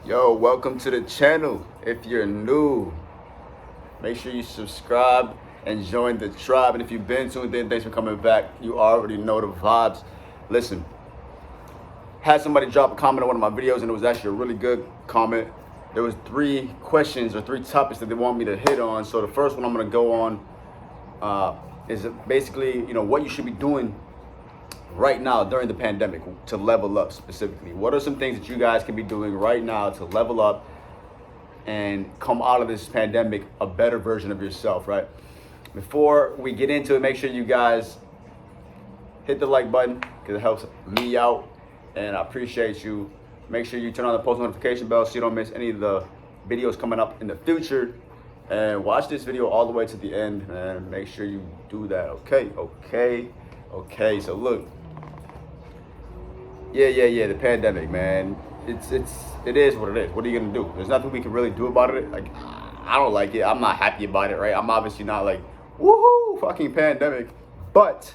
Yo, welcome to the channel. If you're new, make sure you subscribe and join the tribe. And if you've been tuned in, thanks for coming back. You already know the vibes. Listen, had somebody drop a comment on one of my videos, and it was actually a really good comment. There was 3 questions or 3 topics that they want me to hit on. So the first one I'm gonna go on is basically, what you should be doing right now during the pandemic to level up specifically. What are some things that you guys can be doing right now to level up and come out of this pandemic a better version of yourself, right? Before we get into it, make sure you guys hit the like button because it helps me out and I appreciate you. Make sure you turn on the post notification bell so you don't miss any of the videos coming up in the future. And watch this video all the way to the end, and make sure you do that. Okay, so look. Yeah, the pandemic, man. It is what it is. What are you gonna do? There's nothing we can really do about it. Like, I don't like it. I'm not happy about it, right? I'm obviously not like, woohoo, fucking pandemic. But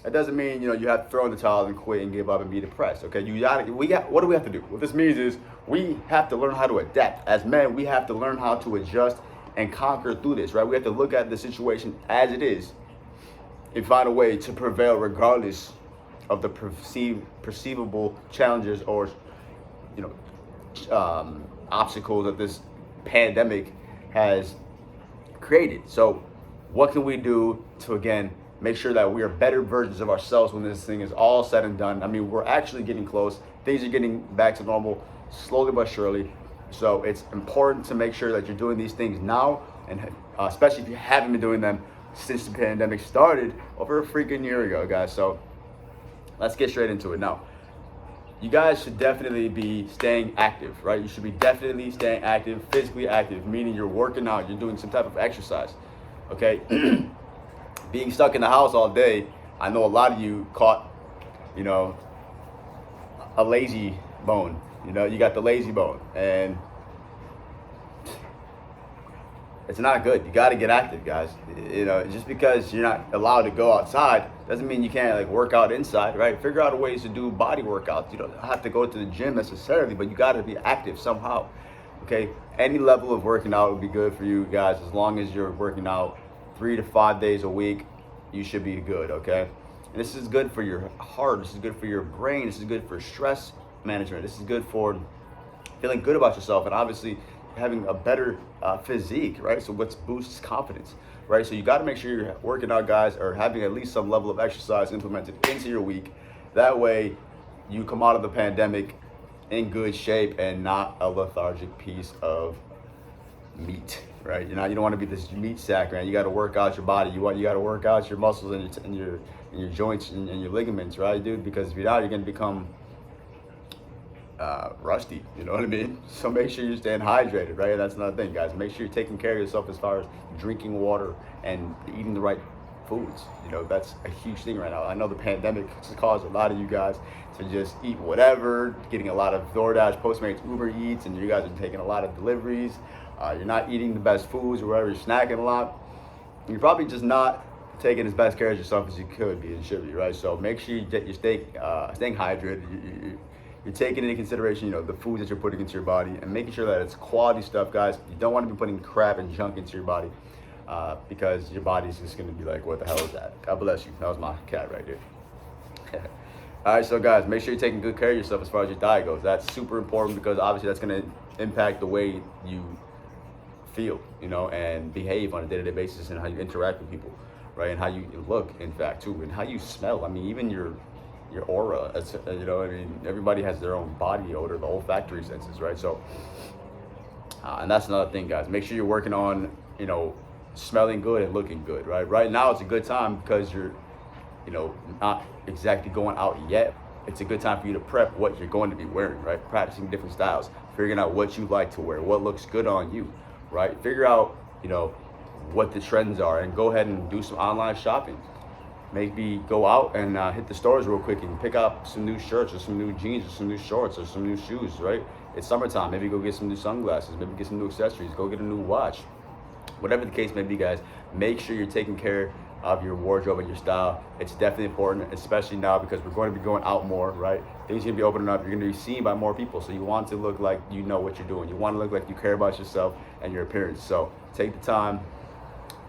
it doesn't mean, you have to throw in the towel and quit and give up and be depressed. Okay, what do we have to do? What this means is we have to learn how to adapt. As men, we have to learn how to adjust and conquer through this, right? We have to look at the situation as it is and find a way to prevail regardless of the perceivable challenges or obstacles that this pandemic has created. So what can we do to, again, make sure that we are better versions of ourselves when this thing is all said and done? I mean, we're actually getting close. Things are getting back to normal slowly but surely. So it's important to make sure that you're doing these things now, and especially if you haven't been doing them since the pandemic started over a freaking year ago, guys. So let's get straight into it. Now, you guys should definitely be staying active, right? You should be definitely staying active, physically active, meaning you're working out, you're doing some type of exercise, okay? Being stuck in the house all day, I know a lot of you caught, a lazy bone. You got the lazy bone, and it's not good. You got to get active, guys. Just because you're not allowed to go outside doesn't mean you can't work out inside, right? Figure out ways to do body workouts. You don't have to go to the gym necessarily, but you got to be active somehow, okay? Any level of working out would be good for you guys. As long as you're working out 3 to 5 days a week, you should be good, okay? And this is good for your heart. This is good for your brain. This is good for stress management. This is good for feeling good about yourself, and obviously having a better physique, right? So what boosts confidence, right? So you got to make sure you're working out, guys, or having at least some level of exercise implemented into your week. That way you come out of the pandemic in good shape and not a lethargic piece of meat, right? You don't want to be this meat sack, man. You got to work out your body. You got to work out your muscles and your joints and your ligaments, right, dude? Because if you're not, you're going to become rusty, you know what I mean? So make sure you're staying hydrated, right? That's another thing, guys. Make sure you're taking care of yourself as far as drinking water and eating the right foods. That's a huge thing right now. I know the pandemic has caused a lot of you guys to just eat whatever, getting a lot of DoorDash, Postmates, Uber Eats, and you guys are taking a lot of deliveries. You're not eating the best foods or whatever, you're snacking a lot. You're probably just not taking as best care of yourself as you could be and should be, right? So make sure you're staying hydrated. You're taking into consideration, the foods that you're putting into your body, and making sure that it's quality stuff, guys. You don't want to be putting crap and junk into your body because your body's just going to be like, what the hell is that? God bless you. That was my cat right there. All right, so guys, make sure you're taking good care of yourself as far as your diet goes. That's super important because obviously that's going to impact the way you feel, and behave on a day-to-day basis, and how you interact with people, right? And how you look, in fact, too, and how you smell. I mean, even your aura, everybody has their own body odor, the olfactory senses, right? So, and that's another thing, guys. Make sure you're working on, smelling good and looking good, right? Right now, it's a good time because you're, not exactly going out yet. It's a good time for you to prep what you're going to be wearing, right? Practicing different styles, figuring out what you like to wear, what looks good on you, right? Figure out, what the trends are, and go ahead and do some online shopping. Maybe go out and hit the stores real quick and pick up some new shirts or some new jeans or some new shorts or some new shoes, right? It's summertime. Maybe go get some new sunglasses. Maybe get some new accessories. Go get a new watch. Whatever the case may be, guys, make sure you're taking care of your wardrobe and your style. It's definitely important, especially now because we're going to be going out more, right? things are gonna be opening up. You're gonna be seen by more people. So you want to look like you know what you're doing. You want to look like you care about yourself and your appearance. So take the time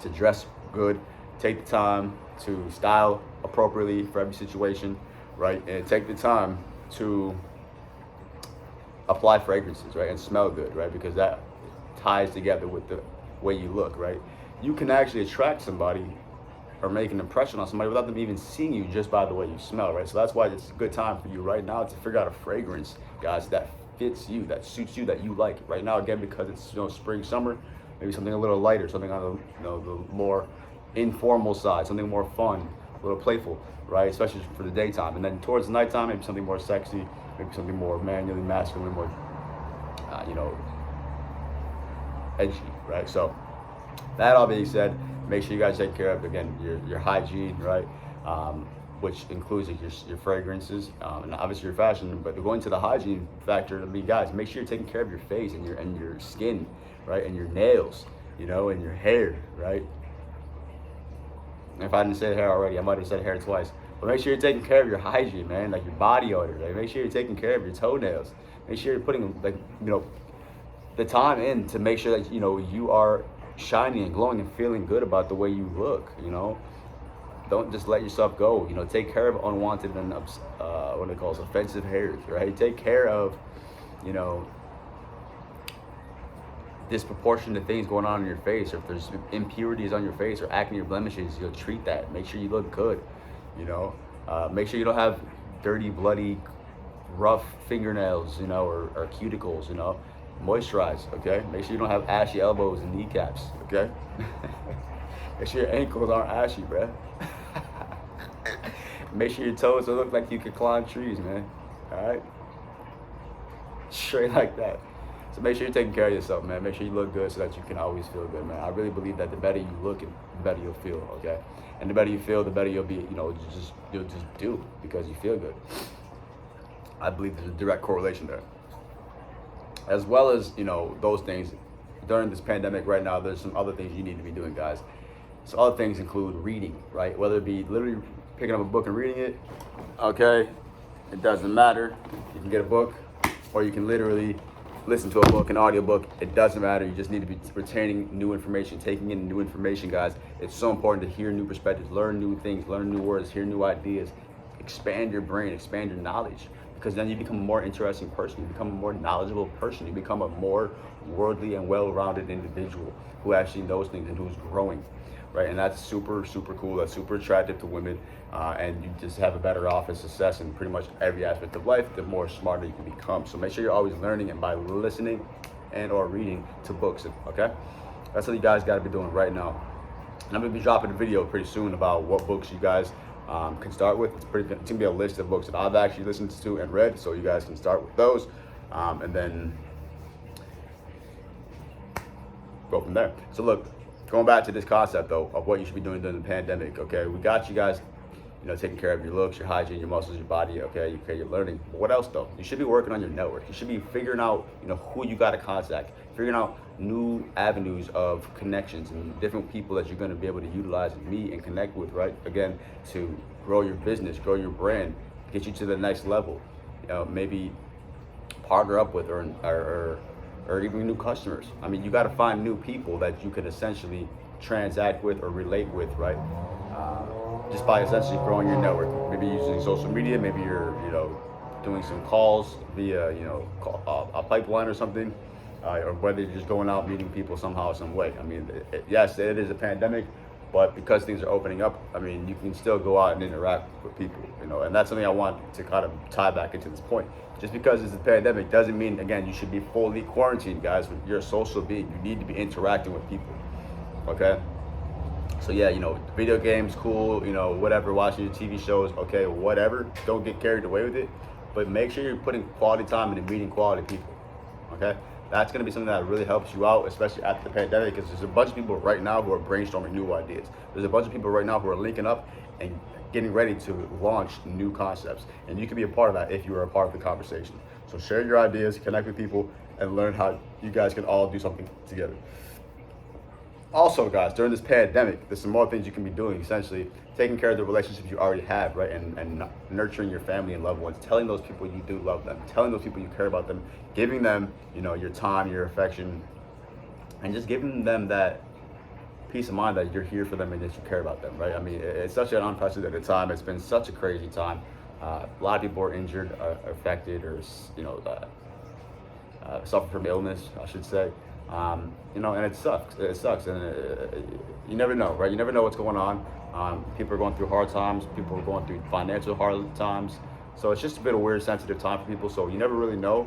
to dress good. Take the time to style appropriately for every situation, right? And take the time to apply fragrances, right? And smell good, right? Because that ties together with the way you look, right? You can actually attract somebody or make an impression on somebody without them even seeing you just by the way you smell, right? So that's why it's a good time for you right now to figure out a fragrance, guys, that fits you, that suits you, that you like. Right now, again, because it's spring, summer, maybe something a little lighter, something on the more informal side, something more fun, a little playful, right? Especially for the daytime. And then towards the nighttime, maybe something more sexy, maybe something more manually masculine, more, edgy, right? So that all being said, make sure you guys take care of, again, your hygiene, right? Which includes your fragrances, and obviously your fashion. But going to the hygiene factor, I mean, guys, make sure you're taking care of your face and your skin, right? And your nails, and your hair, right? If I didn't say hair already, I might have said hair twice. But make sure you're taking care of your hygiene, man, like your body odor. Right? Make sure you're taking care of your toenails. Make sure you're putting the time in to make sure that you are shining and glowing and feeling good about the way you look. Don't just let yourself go. Take care of unwanted and what it calls offensive hairs, right? Take care of disproportionate things going on in your face, or if there's impurities on your face or acne or blemishes, treat that. Make sure you look good. Make sure you don't have dirty, bloody, rough fingernails, or cuticles. Moisturize, okay? Make sure you don't have ashy elbows and kneecaps, okay? Make sure your ankles aren't ashy, bruh. Make sure your toes don't look like you could climb trees, man. All right? Straight like that. So make sure you're taking care of yourself, man. Make sure you look good so that you can always feel good, man. I really believe that the better you look, the better you'll feel, okay? And the better you feel, the better you'll be, you'll just do because you feel good. I believe there's a direct correlation there. As well as, those things, during this pandemic right now, there's some other things you need to be doing, guys. So other things include reading, right? Whether it be literally picking up a book and reading it, okay? It doesn't matter. You can get a book, or you can literally listen to a book, an audiobook. It doesn't matter. You just need to be retaining new information, taking in new information, guys. It's so important to hear new perspectives, learn new things, learn new words, hear new ideas, expand your brain, expand your knowledge, because then you become a more interesting person. You become a more knowledgeable person. You become a more worldly and well-rounded individual who actually knows things and who's growing, right? And that's super, super cool. That's super attractive to women. And you just have a better office success in pretty much every aspect of life, the more smarter you can become. So make sure you're always learning, and by listening and or reading to books, okay? That's what you guys got to be doing right now. And I'm going to be dropping a video pretty soon about what books you guys can start with. It's going to be a list of books that I've actually listened to and read, so you guys can start with those, and then go from there. So look, going back to this concept though of what you should be doing during the pandemic, okay? We got you guys, taking care of your looks, your hygiene, your muscles, your body, okay? You're learning. But what else though? You should be working on your network. You should be figuring out, who you got to contact, figuring out new avenues of connections and different people that you're going to be able to utilize and meet and connect with, right? Again, to grow your business, grow your brand, get you to the next level. Maybe partner up with or even new customers. I mean, you got to find new people that you can essentially transact with or relate with, right? Just by essentially growing your network. Maybe using social media, maybe you're, doing some calls via, a pipeline or something, or whether you're just going out meeting people somehow, some way. I mean, yes, it is a pandemic, but because things are opening up, I mean, you can still go out and interact with people, and that's something I want to kind of tie back into this point. Just because it's a pandemic doesn't mean, again, you should be fully quarantined, guys. You're a social being. You need to be interacting with people, okay? So yeah, video games, cool, whatever, watching your TV shows, okay, whatever. Don't get carried away with it, but make sure you're putting quality time into meeting quality people, okay? That's gonna be something that really helps you out, especially after the pandemic, because there's a bunch of people right now who are brainstorming new ideas. There's a bunch of people right now who are linking up and getting ready to launch new concepts. And you can be a part of that if you are a part of the conversation. So share your ideas, connect with people, and learn how you guys can all do something together. Also, guys, during this pandemic, there's some more things you can be doing. Essentially, taking care of the relationships you already have, right, and nurturing your family and loved ones. Telling those people you do love them. Telling those people you care about them. Giving them, your time, your affection, and just giving them that peace of mind that you're here for them and that you care about them, right? I mean, it's such an unprecedented time. It's been such a crazy time. A lot of people are injured, affected, or suffer from illness, I should say. And it sucks. It sucks, and you never know, right? You never know what's going on. People are going through hard times. People are going through financial hard times. So it's just a bit of a weird, sensitive time for people. So you never really know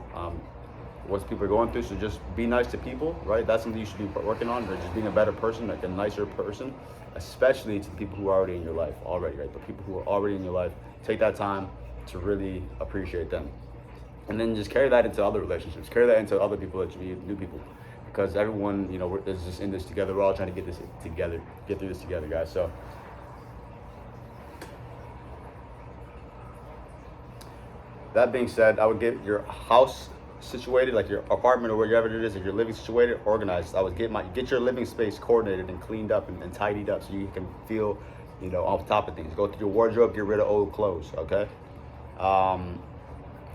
what people are going through. So just be nice to people, right? That's something you should be working on, or just being a better person, like a nicer person, especially to the people who are already in your life already, right? The people who are already in your life, take that time to really appreciate them. And then just carry that into other relationships, carry that into other people that you meet, new people. Because everyone, is just in this together. We're all trying to get this together, get through this together, guys. So that being said, I would get your house situated, like your apartment or wherever it is, if you're living situated, organized. I would get your living space coordinated and cleaned up and tidied up so you can feel, on top of things. Go through your wardrobe, get rid of old clothes, okay?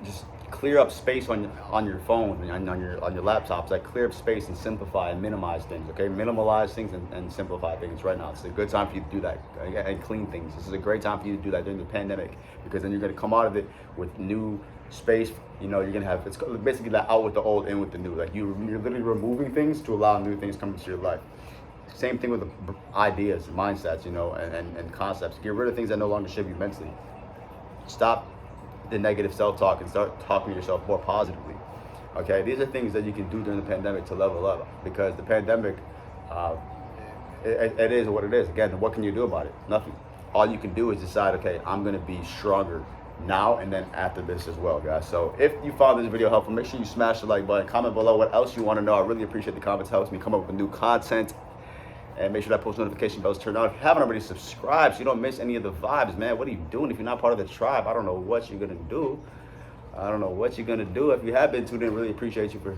Just clear up space on your phone and on your laptops. Like, clear up space and simplify and minimize things, okay? Minimalize things and simplify things right now. It's a good time for you to do that and clean things. This is a great time for you to do that during the pandemic, because then you're going to come out of it with new space. You're going to have, it's basically that out with the old, in with the new. Like, you're literally removing things to allow new things come into your life. Same thing with the ideas, mindsets, and concepts. Get rid of things that no longer serve you mentally. Stop the negative self-talk and start talking to yourself more positively. Okay, these are things that you can do during the pandemic to level up, because the pandemic, it is what it is. Again, what can you do about it? Nothing. All you can do is decide, okay, I'm going to be stronger now and then after this as well, guys. So if you found this video helpful, make sure you smash the like button, comment below what else you want to know. I really appreciate the comments. It helps me come up with new content. And make sure that post notification bell is turned on. If you haven't already, subscribe so you don't miss any of the vibes, man. What are you doing if you're not part of the tribe? I don't know what you're going to do. I don't know what you're going to do. If you have been tuned in, really appreciate you for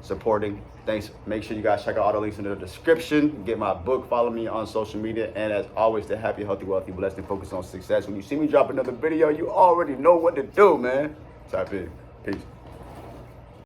supporting. Thanks. Make sure you guys check out all the links in the description. Get my book. Follow me on social media. And as always, stay happy, healthy, wealthy, blessed, and focus on success. When you see me drop another video, you already know what to do, man. Tap in. Peace.